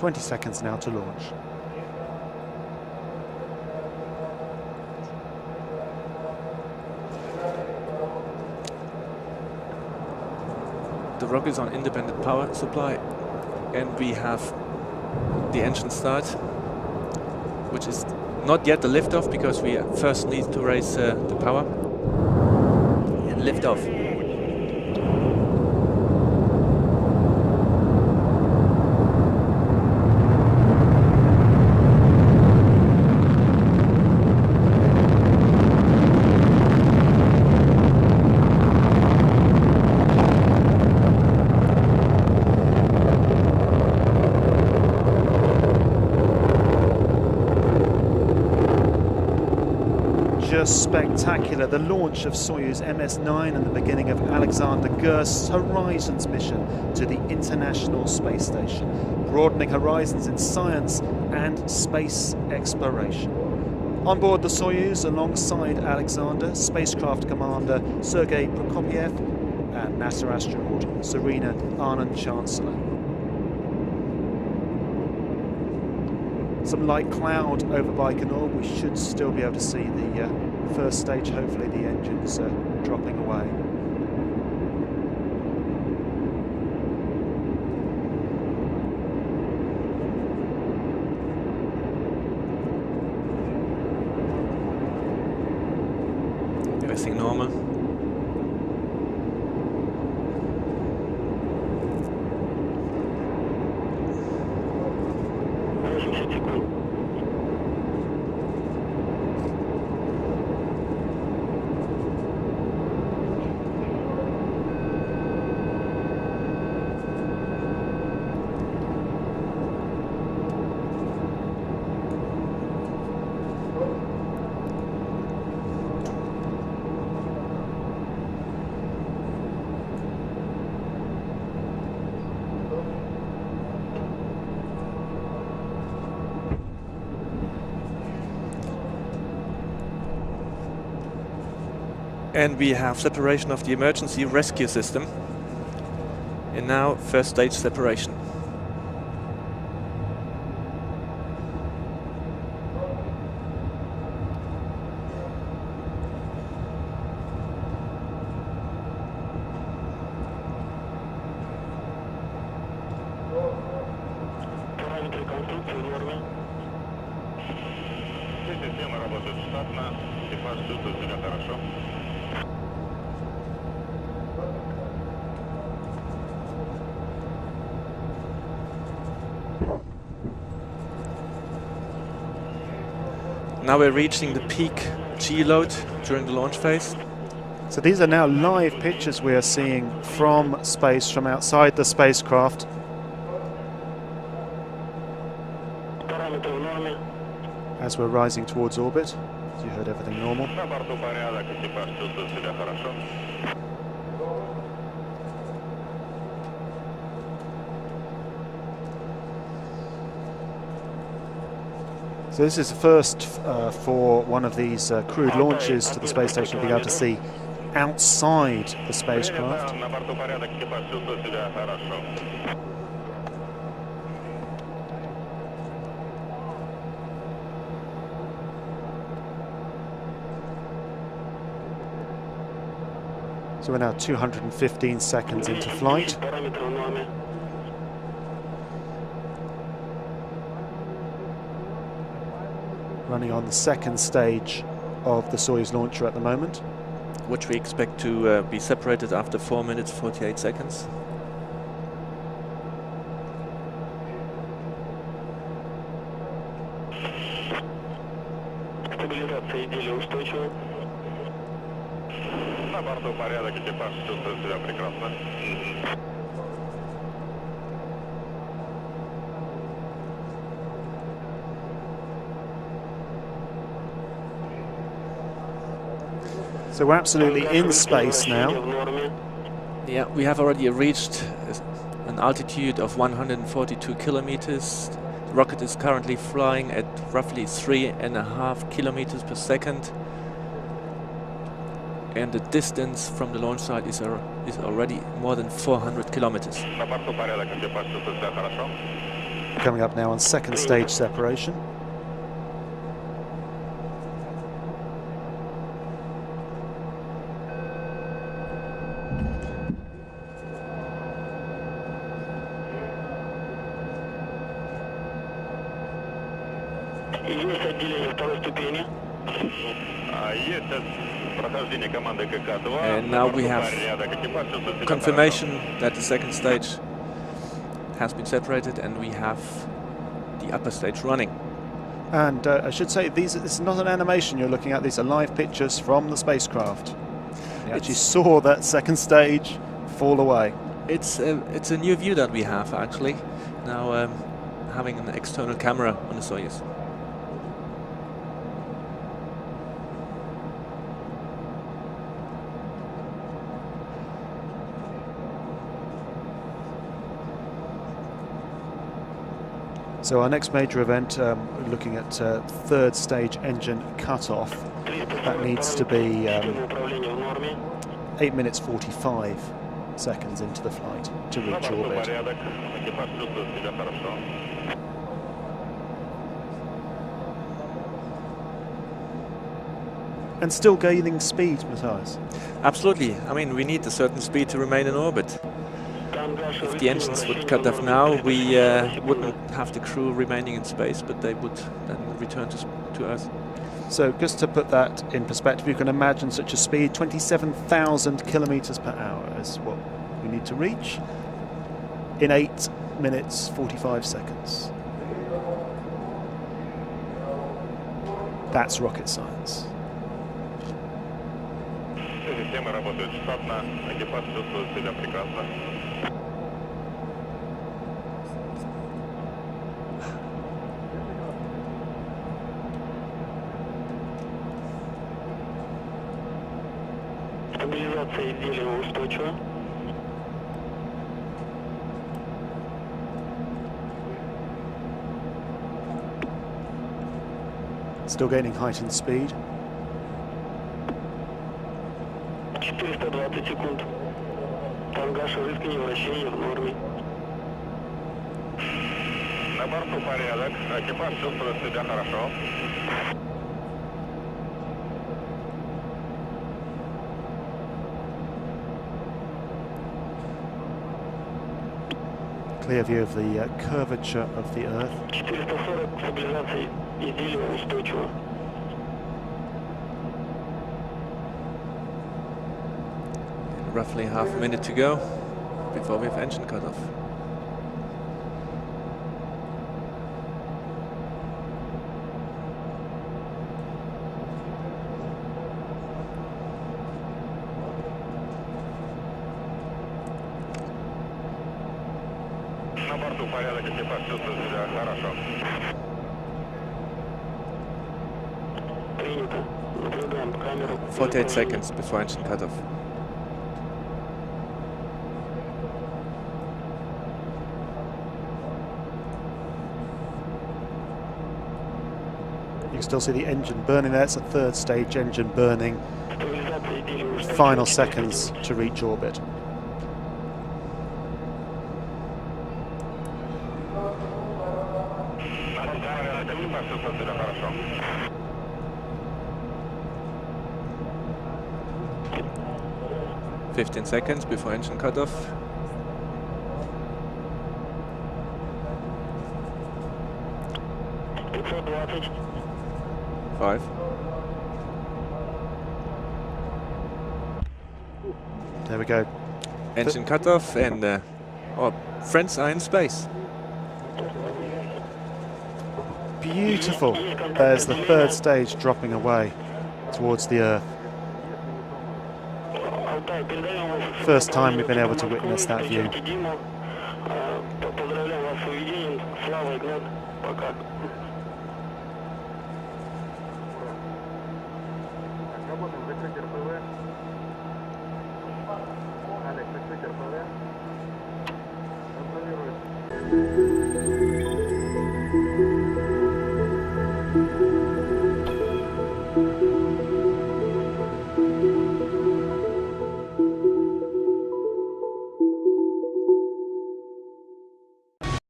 20 seconds now to launch. The rocket is on independent power supply, and we have the engine start, which is not yet the liftoff because we first need to raise the power and liftoff. Just spectacular, the launch of Soyuz MS-9 and the beginning of Alexander Gerst's Horizons mission to the International Space Station, broadening horizons in science and space exploration. On board the Soyuz, alongside Alexander, spacecraft commander Sergei Prokopyev and NASA astronaut Serena Anand-Chancellor. Some light cloud over Baikonur. We should still be able to see the first stage, hopefully the engines dropping away. Everything normal. And we have separation of the emergency rescue system. And now first stage separation. Система работает штатно, экипаж чувствует себя хорошо. Now we're reaching the peak G load during the launch phase. So these are now live pictures we are seeing from space, from outside the spacecraft. As we're rising towards orbit, as you heard, everything normal. На борту порядок, экипаж чувствует себя хорошо. So this is the first for one of these crewed launches to the space station to be able to see outside the spacecraft. На борту порядок, экипаж чувствует себя хорошо. So we're now 215 seconds into flight. Running on the second stage of the Soyuz launcher at the moment. Which we expect to be separated after 4 minutes 48 seconds. На борту порядок, экипаж чувствует себя прекрасно. So we're absolutely in space now. Yeah, we have already reached an altitude of 142 kilometers. The rocket is currently flying at roughly 3.5 kilometers per second. And the distance from the launch site is already more than 400 kilometers. На борту порядок, экипаж чувствует себя хорошо. coming up now on second stage separation. And now we have confirmation that the second stage has been separated and we have the upper stage running. And I should say, this is not an animation you're looking at, these are live pictures from the spacecraft. You actually saw that second stage fall away. It's a new view that we have actually, now having an external camera on the Soyuz. So our next major event, looking at third stage engine cut-off, that needs to be 8 minutes 45 seconds into the flight to reach orbit. And still gaining speed, Matthias. Absolutely. I mean, we need a certain speed to remain in orbit. If the engines would cut off now, we wouldn't have the crew remaining in space, but they would then return to Earth. So just to put that in perspective, you can imagine such a speed, 27,000 kilometers per hour is what we need to reach in 8 minutes 45 seconds. That's rocket science. Системы работают штатно, экипаж чувствует себя прекрасно. Стабилизация изделия устойчива. Still gaining height and speed. 420 секунд. Тангаж, рыскание, вращение в норме. На борту порядок, экипаж чувствует себя хорошо. Clear view of the curvature of the Earth. 440, стабилизация изделия устойчива. Roughly half a minute to go before we have engine cut off. На борту порядок, экипаж чувствует себя хорошо. Принято. Наблюдаем камеру. 48 seconds before engine cut off. You can still see the engine burning there. It's a third stage engine burning. Final seconds to reach orbit. Экипаж чувствует себя хорошо. 15 seconds before engine cut off. 5. There we go. Engine cut off and our friends are in space. Beautiful. There's the third stage dropping away towards the Earth. First time we've been able to witness that view.